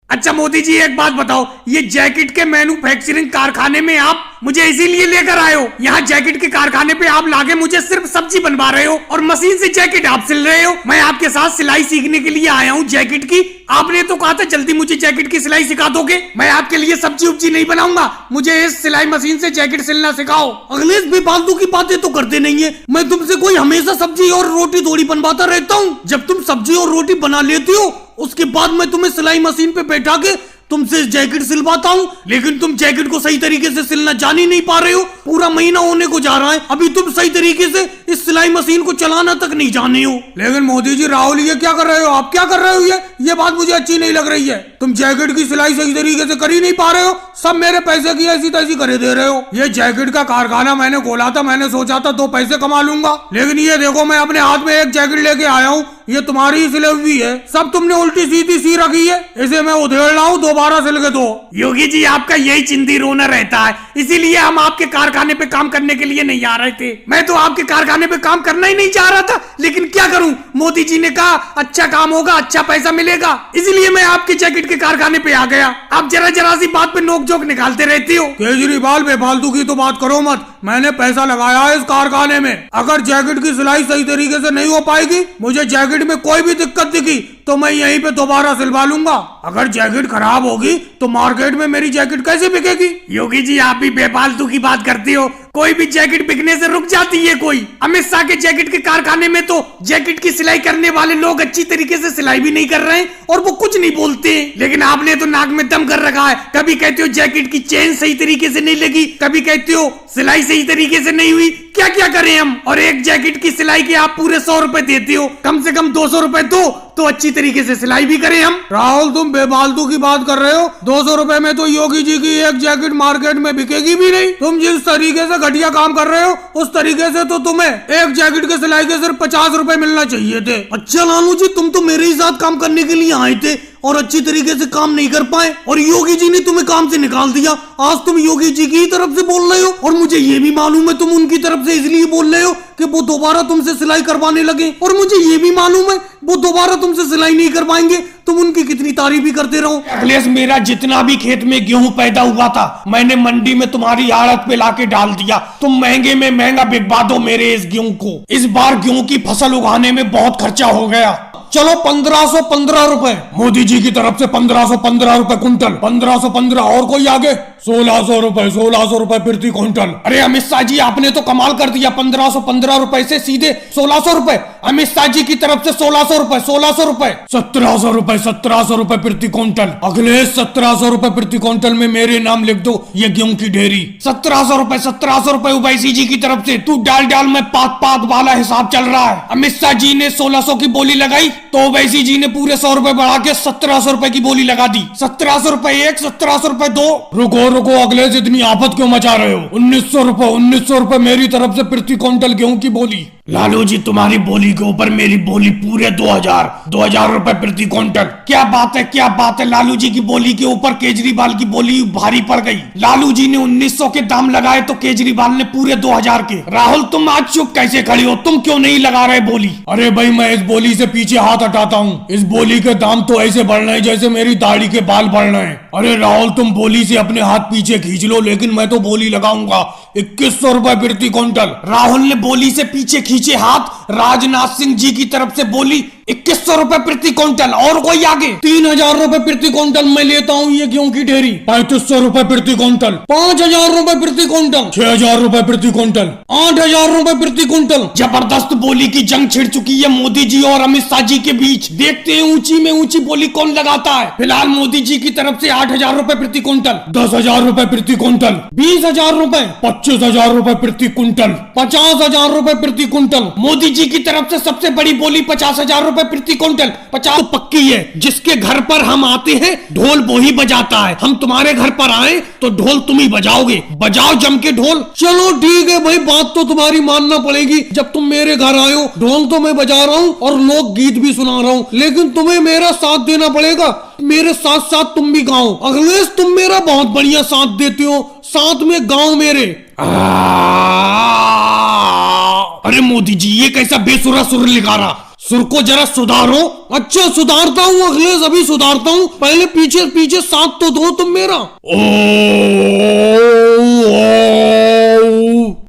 अच्छा मोदी जी एक बात बताओ, ये जैकेट के मैन्युफैक्चरिंग कारखाने में आप मुझे इसीलिए लेकर आए हो? यहाँ जैकेट के कारखाने पे आप लाके मुझे सिर्फ सब्जी बनवा रहे हो और मशीन से जैकेट आप सिल रहे हो। मैं आपके साथ सिलाई सीखने के लिए आया हूँ जैकेट की। आपने तो कहा था जल्दी मुझे जैकेट की सिलाई सिखा दोगे। मैं आपके लिए सब्जी उब्जी नहीं बनाऊंगा, मुझे इस सिलाई मशीन से जैकेट सिलना सिखाओ। अगले बेफालतू की बातें तो करते नहीं है। मैं तुमसे कोई हमेशा सब्जी और रोटी थोड़ी बनवाता रहता हूँ। जब तुम सब्जी और रोटी बना लेती हो उसके बाद मैं तुम्हें सिलाई मशीन पे बैठा के तुमसे जैकेट सिलवाता हूँ, लेकिन तुम जैकेट को सही तरीके से सिलना जान ही नहीं पा रहे हो। पूरा महीना होने को जा रहा है, अभी तुम सही तरीके से इस सिलाई मशीन को चलाना तक नहीं जाने हो। लेकिन मोदी जी, राहुल, ये क्या कर रहे हो आप? क्या कर रहे हो? ये बात मुझे अच्छी नहीं लग रही है। तुम जैकेट की सिलाई सही तरीके से कर ही नहीं पा रहे हो, सब मेरे पैसे की ऐसी तैसी करे दे रहे हो। ये जैकेट का कारखाना मैंने खोला था, मैंने सोचा था 2 पैसे कमा लूंगा, लेकिन ये देखो मैं अपने हाथ में एक जैकेट लेके आया हूँ, ये तुम्हारी ही सिली हुई है। सब तुमने उल्टी सीधी सी रखी है, इसे मैं उधेड़ रहा हूँ, दोबारा सिल के दो। योगी जी, आपका यही चिंदी रोना रहता है, इसीलिए हम आपके कारखाने पे काम करने के लिए नहीं आ रहे थे। मैं तो आपके कारखाने पे काम करना ही नहीं चाह रहा था, लेकिन क्या करूं, मोदी जी ने कहा अच्छा काम होगा, अच्छा पैसा मिलेगा, इसीलिए मैं आपके जैकेट के कारखाने पे आ गया। आप जरा जरा सी बात पे नोक जोक निकालते रहती हो। केजरीवाल, बेफालतू की तो बात करो मत। मैंने पैसा लगाया है इस कारखाने में, अगर जैकेट की सिलाई सही तरीके से नहीं हो पाएगी, मुझे जैकेट में कोई भी दिक्कत दिखी तो मैं यहीं पे दोबारा सिलवा लूंगा। अगर जैकेट खराब होगी तो मार्केट में मेरी जैकेट कैसे बिकेगी? योगी जी, आप भी बेफालतू की बात करती हो। कोई भी जैकेट बिकने से रुक जाती है कोई? अमित शाह के जैकेट के कारखाने में तो जैकेट की सिलाई करने वाले लोग अच्छी तरीके से सिलाई भी नहीं कर रहे हैं और वो कुछ नहीं बोलते, लेकिन आपने तो नाक में दम कर रखा है। कभी कहते हो जैकेट की चेन सही तरीके से नहीं लगी, कभी कहते हो सिलाई सही तरीके से नहीं हुई। क्या क्या करें हम? और एक जैकेट की सिलाई के आप पूरे 100 रुपए देते हो, कम से कम 200 रुपए दो तो अच्छी तरीके से सिलाई भी करें हम। राहुल, तुम बेफालतू की बात कर रहे हो। 200 रुपए में तो योगी जी की एक जैकेट मार्केट में बिकेगी भी नहीं। तुम जिस तरीके से घटिया काम कर रहे हो उस तरीके से तो तुम्हें एक जैकेट के सिलाई के सिर्फ 50 रुपए मिलना चाहिए थे। अच्छा लालू जी, तुम तो मेरे ही साथ काम करने के लिए आए थे और अच्छी तरीके से काम नहीं कर पाए और योगी जी ने तुम्हें काम से निकाल दिया। आज तुम योगी जी की ही तरफ से बोल रहे हो और मुझे ये भी मालूम है तुम उनकी तरफ से इसलिए बोल रहे हो कि वो दोबारा तुमसे सिलाई करवाने लगे, और मुझे ये भी मालूम है वो दोबारा तुमसे सिलाई नहीं करवाएंगे। तुम उनकी कितनी तारीफ भी करते रहो। अखिलेश, मेरा जितना भी खेत में गेहूं पैदा हुआ था मैंने मंडी में तुम्हारी आड़त पे लाके डाल दिया। तुम महंगे में महंगा बिकवा दो मेरे इस गेहूं को। इस बार गेहूं की फसल उगाने में बहुत खर्चा हो गया। चलो 1515 रुपए मोदी जी की तरफ से, 1515 रुपए कुंटल, 1515। और कोई आगे? 1600 रुपए, 1600 रुपए प्रति क्विंटल। अरे अमित शाह जी, आपने तो कमाल कर दिया, 1515 रुपए से सीधे 1600 रुपए। अमित शाह जी की तरफ से 1600 रुपए, 1600 रुपए, 1700 रुपए, 1700 रुपए प्रति क्विंटल। अखिलेश, 1700 रुपए प्रति क्विंटल में मेरे नाम लिख दो, ये गेहूं की ढेरी। 1700 रुपए, 1700 रुपए ओवैसी जी की तरफ से। तू डाल डाल में पात पात वाला हिसाब चल रहा है। अमित शाह जी ने 1600 की बोली लगाई तो ओवैसी जी ने पूरे 100 रुपए बढ़ा के 1700 रुपए की बोली लगा दी। 1700 रुपए एक, 1700 रुपए दो। रुको रुको अखिलेश, इतनी आफत क्यों मचा रहे हो? 1900 रुपए, 1900 रुपए मेरी तरफ से प्रति क्विंटल गेहूं की बोली। लालू जी, तुम्हारी बोली के ऊपर मेरी बोली पूरे 2000 रुपए प्रति क्विंटल। क्या बात है, क्या बात है। लालू जी की बोली के ऊपर केजरीवाल की बोली भारी पड़ गई। लालू जी ने 1900 के दाम लगाए तो केजरीवाल ने पूरे 2000 के। राहुल, तुम आज चुप कैसे खड़ी हो? तुम क्यों नहीं लगा रहे बोली? अरे भाई, मैं इस बोली से पीछे हाथ हटाता हूँ। इस बोली के दाम तो ऐसे बढ़ रहे हैं जैसे मेरी दाढ़ी के बाल बढ़ रहे हैं। अरे राहुल, तुम बोली से अपने हाथ पीछे खींच लो, लेकिन मैं तो बोली लगाऊंगा 2100 रुपए प्रति क्विंटल। राहुल ने बोली से पीछे खींचे हाथ। राजनाथ सिंह जी की तरफ से बोली 2100 रुपए प्रति क्विंटल। और कोई आगे? 3000 रुपए प्रति क्विंटल मैं लेता हूँ ये गेहूं की ढेरी। 3500 रुपए प्रति क्विंटल, 5000 रुपए प्रति क्विंटल, 6000 रुपए प्रति क्विंटल, 8000 रुपए प्रति क्विंटल। जबरदस्त बोली की जंग छिड़ चुकी है मोदी जी और अमित शाह जी के बीच। देखते हैं ऊंची में ऊंची बोली कौन लगाता है। फिलहाल मोदी जी की तरफ से 8000 रुपए प्रति क्विंटल, 10,000 रुपए प्रति क्विंटल, 20,000 रुपए, 25,000 रुपए प्रति क्विंटल, 50,000 रुपए प्रति क्विंटल। मोदी जी की तरफ से सबसे बड़ी बोली 50,000 रुपए प्रति क्विंटल। 50 पक्की है। जिसके घर पर हम आते हैं ढोल वो ही बजाता है। हम तुम्हारे घर पर आए तो ढोल तुम ही बजाओगे। बजाओ जम के ढोल। चलो ठीक है भाई, बात तो तुम्हारी मानना पड़ेगी। जब तुम मेरे घर आए हो ढोल तो मैं बजा रहा हूँ और लोक गीत भी सुना रहा हूँ, लेकिन तुम्हें मेरा साथ देना पड़ेगा। मेरे साथ साथ तुम भी गाओ। अखिलेश, तुम मेरा बहुत बढ़िया साथ देते हो, साथ में गाओ मेरे। अरे मोदी जी ये कैसा बेसुरा सुर लिखा रहा, सुर को जरा सुधारो। अच्छा सुधारता हूँ अखिलेश, अभी सुधारता हूँ, पहले पीछे पीछे साथ तो दो तुम मेरा।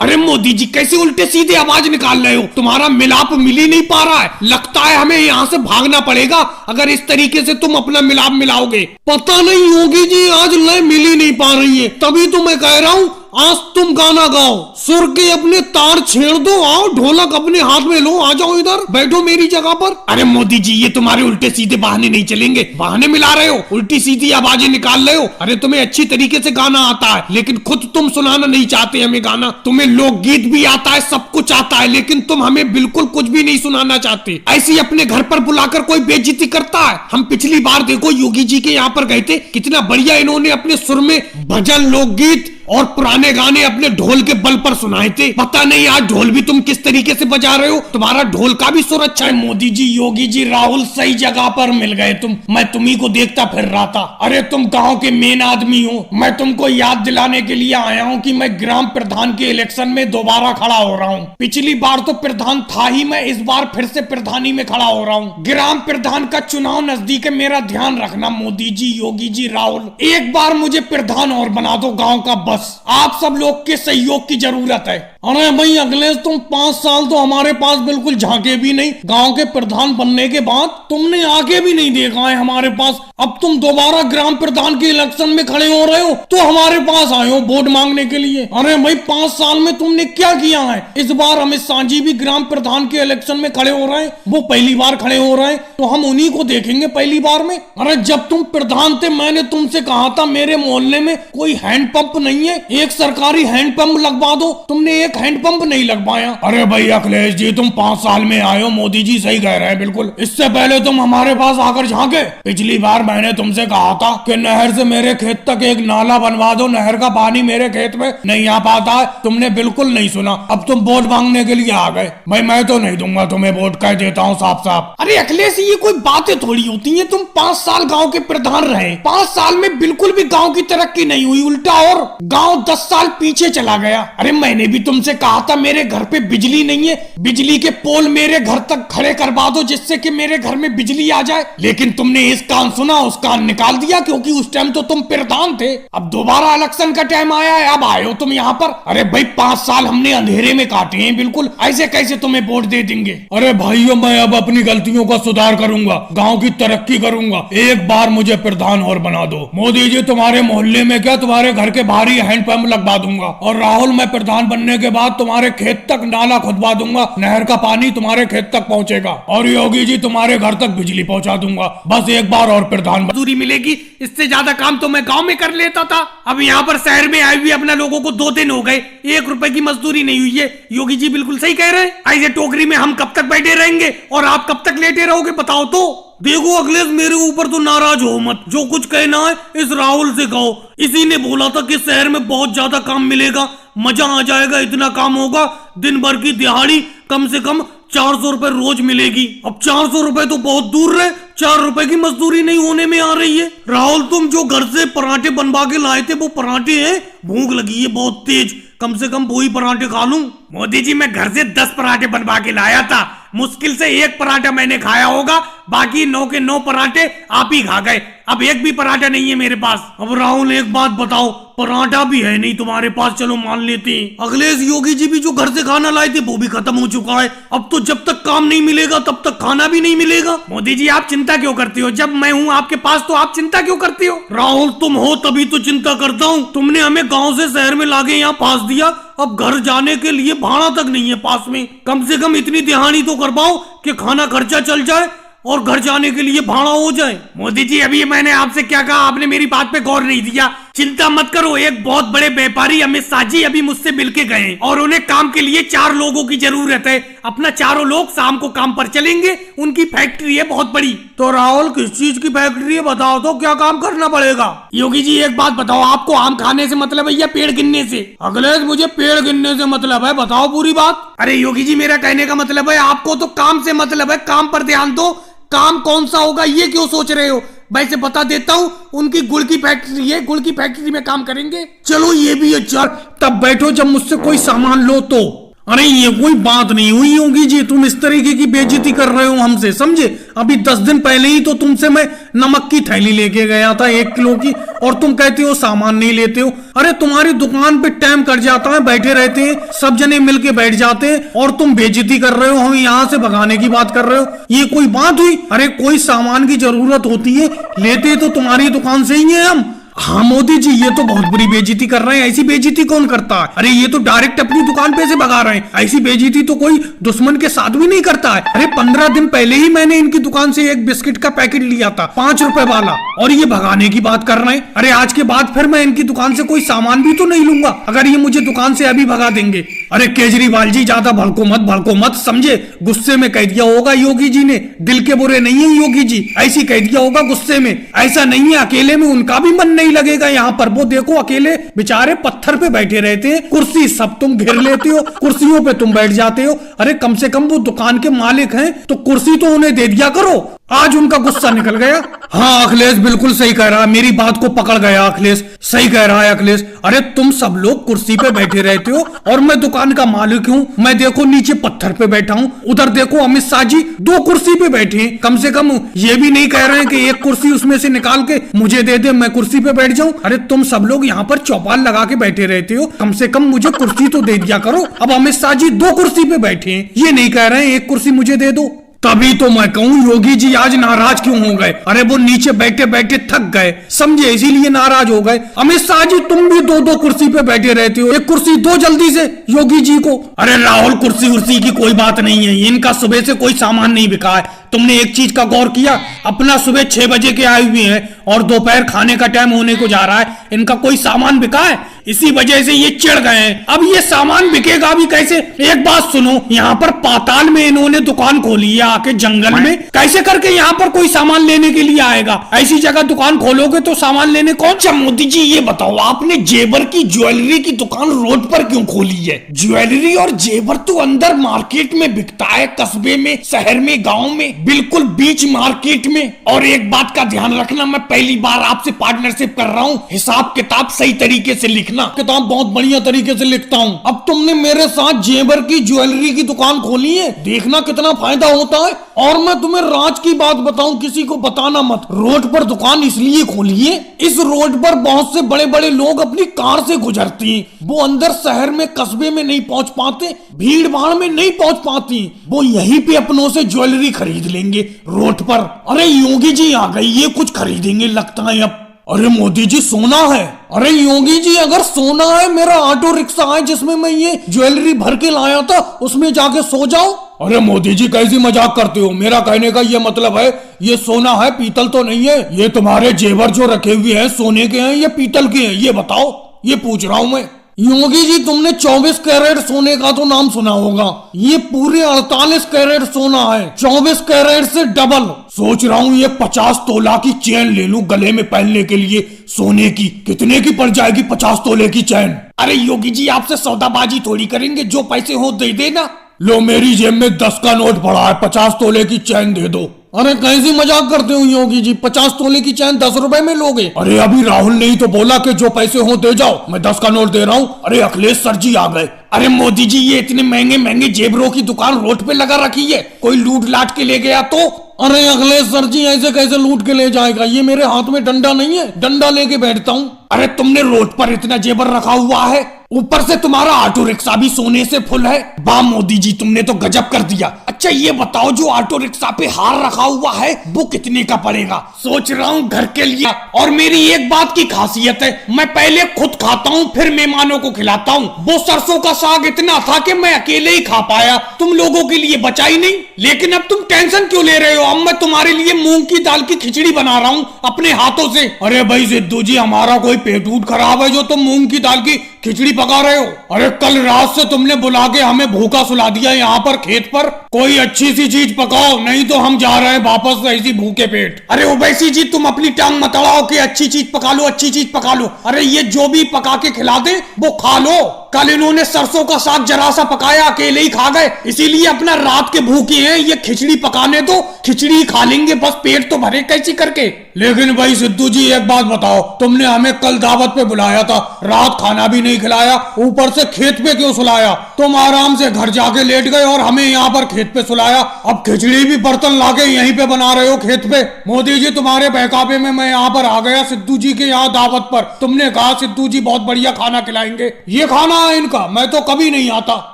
अरे मोदी जी कैसे उल्टे सीधे आवाज निकाल रहे हो, तुम्हारा मिलाप मिल ही नहीं पा रहा है, लगता है हमें यहाँ से भागना पड़ेगा अगर इस तरीके से तुम अपना मिलाप मिलाओगे। पता नहीं योगी जी आज लय मिल ही नहीं पा रही है, तभी तो मैं कह रहा हूँ आज तुम गाना गाओ, सुर के अपने तार छेड़ दो, आओ ढोलक अपने हाथ में लो, आ जाओ इधर बैठो मेरी जगह पर। अरे मोदी जी ये तुम्हारे उल्टे सीधे बहाने नहीं चलेंगे, बहाने मिला रहे हो, उल्टी सीधी आवाजें निकाल रहे हो। अरे तुम्हें अच्छी तरीके से गाना आता है लेकिन खुद तुम सुनाना नहीं चाहते हमें गाना, तुम्हें लोकगीत भी आता है, सब कुछ आता है, लेकिन तुम हमें बिल्कुल कुछ भी नहीं सुनाना चाहते। ऐसे ही अपने घर पर बुलाकर कोई बेइज्जती करता है। हम पिछली बार देखो योगी जी के यहाँ पर गए थे, कितना बढ़िया इन्होंने अपने सुर में भजन लोकगीत और पुराने गाने अपने ढोल के बल पर सुनाए थे। पता नहीं आज ढोल भी तुम किस तरीके से बजा रहे हो, तुम्हारा ढोल का भी सुर अच्छा है। मोदी जी योगी जी राहुल सही जगह पर मिल गए तुम, मैं तुम्ही को देखता फिर रहा था। अरे तुम गांव के मेन आदमी हो, मैं तुमको याद दिलाने के लिए आया हूँ कि मैं ग्राम प्रधान के इलेक्शन में दोबारा खड़ा हो रहा हूँ। पिछली बार तो प्रधान था ही मैं, इस बार फिर से प्रधानी में खड़ा हो रहा हूँ। ग्राम प्रधान का चुनाव नजदीक है, मेरा ध्यान रखना मोदी जी योगी जी राहुल, एक बार मुझे प्रधान और बना दो गाँव का, बस आप सब लोग के सहयोग की जरूरत है। अरे भाई अखिलेश तुम 5 साल तो हमारे पास बिल्कुल झांके भी नहीं, गांव के प्रधान बनने के बाद तुमने आगे भी नहीं देखा है हमारे पास, अब तुम दोबारा ग्राम प्रधान के इलेक्शन में खड़े हो रहे हो तो हमारे पास आए हो वोट मांगने के लिए। अरे भाई 5 साल में तुमने क्या किया है, इस बार अमित शाह जी भी ग्राम प्रधान के इलेक्शन में खड़े हो रहे हैं, वो पहली बार खड़े हो रहे हैं तो हम उन्हीं को देखेंगे पहली बार में। अरे जब तुम प्रधान थे मैंने तुमसे कहा था मेरे मोहल्ले में कोई हैंडपंप नहीं है, एक सरकारी हैंडपंप लगवा दो, तुमने एक हैंडपंप नहीं लगवाया। अरे भाई अखिलेश जी तुम 5 साल में आए हो, मोदी जी सही कह रहे हैं बिल्कुल, इससे पहले तुम हमारे पास आकर झांके। पिछली बार मैंने तुमसे कहा था कि नहर से मेरे खेत तक एक नाला बनवा दो, नहर का पानी मेरे खेत में नहीं आ पाता है, तुमने बिल्कुल नहीं सुना, अब तुम वोट मांगने के लिए आ गए। भाई मैं तो नहीं दूंगा तुम्हें वोट, कह देता हूँ साफ साफ। अरे अखिलेश ये कोई बातें थोड़ी होती है, तुम 5 साल गाँव के प्रधान रहे, 5 साल में बिल्कुल भी गाँव की तरक्की नहीं हुई, उल्टा और गाँव 10 साल पीछे चला गया। अरे मैंने भी तुमसे कहा था मेरे घर पे बिजली नहीं है, बिजली के पोल मेरे घर तक खड़े करवा दो जिससे कि मेरे घर में बिजली आ जाए, लेकिन तुमने इस कान सुना उस कान निकाल दिया, क्योंकि उस टाइम तो तुम प्रधान थे। अब दोबारा इलेक्शन का टाइम आया है, अब आए हो तुम यहाँ पर। अरे भाई 5 साल हमने अंधेरे में काटे हैं बिल्कुल, ऐसे कैसे तुम्हें वोट दे देंगे। अरे भाइयों मैं अब अपनी गलतियों का सुधार करूंगा, गाँव की तरक्की करूंगा, एक बार मुझे प्रधान और बना दो। मोदी जी तुम्हारे मोहल्ले में क्या तुम्हारे घर के बाहर ही हैंडपंप लगवा दूंगा, और राहुल मैं प्रधान बनने के बाद तुम्हारे खेत तक नाला खुदवा दूंगा, नहर का पानी तुम्हारे खेत तक पहुंचेगा, और योगी जी तुम्हारे घर तक बिजली पहुंचा दूंगा। बस एक बार और प्रधान मजदूरी मिलेगी, इससे ज्यादा काम तो मैं गांव में कर लेता था। अब यहाँ पर शहर में आए हुए अपने लोगों को 2 दिन हो गए, 1 रुपए की मजदूरी नहीं हुई है। योगी जी बिल्कुल सही कह रहे हैं, ऐसे टोकरी में हम कब तक बैठे रहेंगे और आप कब तक लेटे रहोगे बताओ तो। देखो अखिलेश मेरे ऊपर तो नाराज हो मत, जो कुछ कहना है इस राहुल से कहो, इसी ने बोला था कि शहर में बहुत ज्यादा काम मिलेगा, मजा आ जाएगा, इतना काम होगा दिन भर की दिहाड़ी कम से कम 400 रुपए रोज मिलेगी। अब 400 रुपए तो बहुत दूर रहे, 4 रुपए की मजदूरी नहीं होने में आ रही है। राहुल तुम जो घर से पराठे बनवा के लाए थे वो पराठे हैं, भूख लगी है बहुत तेज, कम से कम वही पराठे खा लूं। मोदी जी मैं घर से 10 पराठे बनवा के लाया था, मुश्किल से 1 पराठा मैंने खाया होगा, बाकी 9 के 9 पराठे आप ही खा गए, अब 1 भी पराठा नहीं है मेरे पास। अब राहुल एक बात बताओ, पराठा भी है नहीं तुम्हारे पास, चलो मान लेते हैं। अखिलेश योगी जी भी जो घर से खाना लाए थे वो भी खत्म हो चुका है, अब तो जब तक काम नहीं मिलेगा तब तक खाना भी नहीं मिलेगा। मोदी जी आप चिंता क्यों करते हो, जब मैं हूँ आपके पास तो आप चिंता क्यों करते हो। राहुल तुम हो तभी तो चिंता करता हूँ, तुमने हमें गाँव से शहर में लाके यहाँ पास दिया, अब घर जाने के लिए भाड़ा तक नहीं है पास में, कम से कम इतनी दिहाड़ी तो कर पाओ कि खाना खर्चा चल जाए और घर जाने के लिए भाड़ा हो जाए। मोदी जी अभी मैंने आपसे क्या कहा, आपने मेरी बात पे गौर नहीं दिया। चिंता मत करो, एक बहुत बड़े व्यापारी अमित शाह जी अभी मुझसे मिलके गए और उन्हें काम के लिए 4 लोगों की जरूरत है, अपना 4 लोग शाम को काम पर चलेंगे, उनकी फैक्ट्री है बहुत बड़ी। तो राहुल किस चीज की फैक्ट्री है बताओ तो, क्या काम करना पड़ेगा। योगी जी एक बात बताओ, आपको आम खाने से मतलब है या पेड़ गिनने से। अखिलेश मुझे पेड़ गिनने से मतलब है, बताओ पूरी बात। अरे योगी जी मेरा कहने का मतलब है आपको तो काम से मतलब है, काम पर ध्यान दो, काम कौन सा होगा ये क्यों सोच रहे हो। वैसे बता देता हूँ, उनकी गुड़ की फैक्ट्री है, गुड़ की फैक्ट्री में काम करेंगे। चलो ये भी अच्छा, तब बैठो जब मुझसे कोई सामान लो तो। अरे ये कोई बात नहीं हुई योगी जी, तुम इस तरीके की बेइज्जती कर रहे हो हमसे, समझे? अभी 10 दिन पहले ही तो तुमसे मैं नमक की थैली लेके गया था 1 किलो की, और तुम कहते हो सामान नहीं लेते हो। अरे तुम्हारी दुकान पे टाइम कट जाता है, बैठे रहते हैं सब जने मिलके बैठ जाते हैं, और तुम बेइज्जती कर रहे हो, हम यहाँ से भगाने की बात कर रहे हो, ये कोई बात हुई? अरे कोई सामान की जरूरत होती है लेते तो तुम्हारी दुकान से ही है हम। हाँ मोदी जी, ये तो बहुत बुरी बेइज्जती कर रहे हैं, ऐसी बेइज्जती कौन करता है? अरे ये तो डायरेक्ट अपनी दुकान पे से भगा रहे हैं, ऐसी बेइज्जती तो कोई दुश्मन के साथ भी नहीं करता है। अरे 15 दिन पहले ही मैंने इनकी दुकान से एक बिस्किट का पैकेट लिया था 5 रुपए वाला, और ये भगाने की बात कर रहे हैं। अरे आज के बाद फिर मैं इनकी दुकान से कोई सामान भी तो नहीं लूंगा अगर ये मुझे दुकान से अभी भगा देंगे। अरे केजरीवाल जी, ज्यादा भड़को मत, समझे? गुस्से में कह दिया होगा योगी जी ने, दिल के बुरे नहीं है योगी जी, ऐसी कह दिया होगा गुस्से में। ऐसा नहीं है, अकेले में उनका भी मन नहीं लगेगा यहाँ पर। वो देखो अकेले बेचारे पत्थर पे बैठे रहते हैं, कुर्सी सब तुम घेर लेते हो, कुर्सियों पे तुम बैठ जाते हो। अरे कम से कम वो दुकान के मालिक हैं तो कुर्सी तो उन्हें दे दिया करो। आज उनका गुस्सा निकल गया। हाँ अखिलेश बिल्कुल सही कह रहा है, मेरी बात को पकड़ गया अखिलेश, सही कह रहा है अखिलेश। अरे तुम सब लोग कुर्सी पे बैठे रहते हो और मैं दुकान का मालिक हूँ, मैं देखो नीचे पत्थर पे बैठा हूँ, उधर देखो अमित शाह जी 2 कुर्सी पे बैठे हैं। कम से कम ये भी नहीं कह रहे हैं कि एक कुर्सी उसमें से निकाल के मुझे दे दे, मैं कुर्सी पे बैठ जाऊं। अरे तुम सब लोग यहाँ पर चौपाल लगा के बैठे रहते हो, कम से कम मुझे कुर्सी तो दे दिया करो। अब अमित शाह जी 2 कुर्सी पे बैठे हैं, ये नहीं कह रहे हैं एक कुर्सी मुझे दे दो। तभी तो मैं कहूँ योगी जी आज नाराज क्यों हो गए? अरे वो नीचे बैठे बैठे थक गए, समझे, इसीलिए नाराज हो गए। अमित शाह जी तुम भी 2-2 कुर्सी पे बैठे रहते हो, एक कुर्सी दो जल्दी से योगी जी को। अरे राहुल, कुर्सी उर्सी की कोई बात नहीं है, इनका सुबह से कोई सामान नहीं बिका है। तुमने एक चीज का गौर किया? अपना सुबह 6 बजे के आए हुए हैं और दोपहर खाने का टाइम होने को जा रहा है, इनका कोई सामान बिका है? इसी वजह से ये चिढ़ गए हैं। अब ये सामान बिकेगा भी कैसे? एक बात सुनो, यहाँ पर पाताल में इन्होंने दुकान खोली है आके जंगल में, कैसे करके यहाँ पर कोई सामान लेने के लिए आएगा? ऐसी जगह दुकान खोलोगे तो सामान लेने कौन? अच्छा मोदी जी ये बताओ, आपने जेवर की ज्वेलरी की दुकान रोड पर क्यों खोली है? ज्वेलरी और जेवर तो अंदर मार्केट में बिकता है, कस्बे में, शहर में, गाँव में, बिल्कुल बीच मार्केट में। और एक बात का ध्यान रखना, मैं पहली बार आपसे पार्टनरशिप कर रहा हूँ, हिसाब किताब सही तरीके से लिखना। किताब बहुत बढ़िया तरीके से लिखता हूँ। अब तुमने मेरे साथ जेवर की ज्वेलरी की दुकान खोली है, देखना कितना फायदा होता है। और मैं तुम्हें राज की बात बताऊं, किसी को बताना मत, रोड पर दुकान इसलिए खोली है, इस रोड पर बहुत से बड़े बड़े लोग अपनी कार से गुजरती हैं, वो अंदर शहर में, कस्बे में नहीं पहुंच पाते, भीड़ भाड़ में नहीं पहुंच पाती, वो यहीं पे अपनों से ज्वेलरी खरीद लेंगे रोड पर। अरे योगी जी आ गई, ये कुछ खरीदेंगे लगता है अब। अरे मोदी जी सोना है। अरे योगी जी अगर सोना है, मेरा ऑटो रिक्शा है जिसमें मैं ये ज्वेलरी भर के लाया था, उसमें जाके सो जाओ। अरे मोदी जी कैसी मजाक करते हो? मेरा कहने का ये मतलब है ये सोना है, पीतल तो नहीं है। ये तुम्हारे जेवर जो रखे हुए हैं सोने के हैं या पीतल के हैं, ये बताओ, ये पूछ रहा हूं मैं। योगी जी तुमने 24 कैरेट सोने का तो नाम सुना होगा, ये पूरे 48 कैरेट सोना है, 24 कैरेट से डबल। सोच रहा हूँ ये 50 तोला की चेन ले लूं गले में पहनने के लिए सोने की। कितने की पड़ जाएगी 50 तोले की चेन? अरे योगी जी आपसे सौदाबाजी थोड़ी करेंगे, जो पैसे हो दे देना। लो मेरी जेब में 10 का नोट पड़ा है, 50 तोले की चैन दे दो। अरे कैसी मजाक करते हो योगी जी, 50 तोले की चैन 10 रुपए में लोगे? अरे अभी राहुल ने ही तो बोला कि जो पैसे हो दे जाओ, मैं 10 का नोट दे रहा हूँ। अरे अखिलेश सर जी आ गए। अरे मोदी जी ये इतने महंगे महंगे जेवरों की दुकान रोड पे लगा रखी है, कोई लूट लाट के ले गया तो? अरे अखिलेश सर जी ऐसे कैसे लूट के ले जाएगा, ये मेरे हाथ में डंडा नहीं है, डंडा लेके बैठता हूँ। अरे तुमने रोड पर इतना जेवर रखा हुआ है, ऊपर से तुम्हारा ऑटो रिक्शा भी सोने से फुल है। वाह मोदी जी तुमने तो गजब कर दिया। अच्छा ये बताओ जो ऑटो रिक्शा पे हार रखा हुआ है वो कितने का पड़ेगा? सोच रहा हूँ घर के लिए। और मेरी एक बात की खासियत है, मैं पहले खुद खाता हूँ फिर मेहमानों को खिलाता हूँ। वो सरसों का साग इतना था कि मैं अकेले ही खा पाया, तुम लोगों के लिए बचा ही नहीं। लेकिन अब तुम टेंशन क्यों ले रहे हो? अब मैं तुम्हारे लिए मूंग की दाल की खिचड़ी बना रहा हूँ अपने हाथों से। अरे भाई सिद्धू जी हमारा कोई पेट ऊट खराब है जो तुम मूंग की दाल की खिचड़ी पका रहे हो? अरे कल रात से तुमने बुला के हमें भूखा सुला दिया यहाँ पर खेत पर, कोई अच्छी सी चीज पकाओ, नहीं तो हम जा रहे हैं वापस ऐसी भूखे पेट। अरे ओवैसी जी, तुम अपनी टांग मत अड़ाओ कि अच्छी चीज पका लो, अच्छी चीज पका लो। अरे ये जो भी पका के खिला दे वो खा लो। कल इन्होंने सरसों का साग जरा सा पकाया, अकेले ही खा गए, इसीलिए अपना रात के भूखे हैं। ये खिचड़ी पकाने दो, खिचड़ी खा लेंगे, बस पेट तो भरे कैसी करके। लेकिन भाई सिद्धू जी एक बात बताओ, तुमने हमें कल दावत पे बुलाया था, रात खाना भी नहीं खिलाया, ऊपर से खेत पे क्यों सुलाया? तुम आराम से घर जाके लेट गए और हमें यहाँ पर खेत पे सुलाया। अब खिचड़ी भी बर्तन लाके यहीं पे बना रहे हो खेत पे। मोदी जी तुम्हारे बहकावे में मैं यहाँ पर आ गया सिद्धू जी के यहाँ दावत पर। तुमने कहा सिद्धू जी बहुत बढ़िया खाना खिलाएंगे, ये खाना है इनका, मैं तो कभी नहीं आता।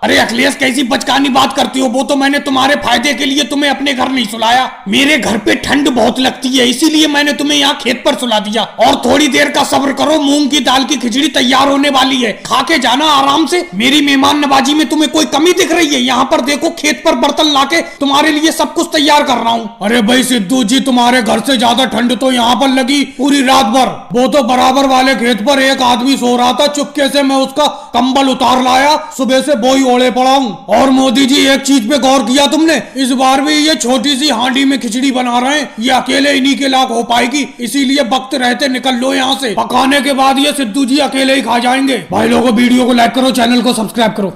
अरे अखिलेश, कैसी बचकानी बात करती हो? वो तो मैंने तुम्हारे फायदे के लिए तुम्हें अपने घर नहीं सुलाया। मेरे घर पे ठंड बहुत लगती है, इसीलिए मैंने तुम्हें यहाँ खेत पर सुला दिया। और थोड़ी देर का सब्र करो, मूंग की दाल की खिचड़ी तैयार होने वाली है, खा के जाना आराम से। मेरी मेहमान नवाजी में तुम्हें कोई कमी दिख रही है? यहाँ पर देखो, खेत पर बर्तन लाके तुम्हारे लिए सब कुछ तैयार कर रहा हूँ। अरे भाई सिद्धू जी, तुम्हारे घर से ज्यादा ठंड तो यहाँ पर लगी पूरी रात भर। वो तो बराबर वाले खेत पर एक आदमी सो रहा था, चुपके से मैं उसका कंबल उतार लाया, सुबह से बोई ओढ़े पड़ा हूँ। और मोदी जी एक चीज पे गौर किया तुमने? इस बार भी ये छोटी सी हांडी में खिचड़ी बना रहे हैं, ये अकेले इन्हीं के लायक हो पाएगी, इसीलिए वक्त रहते निकल लो यहाँ से। पकाने के बाद ये सिद्धू जी अकेले ही खा जाएंगे। भाई लोगों, वीडियो को लाइक करो, चैनल को सब्सक्राइब करो।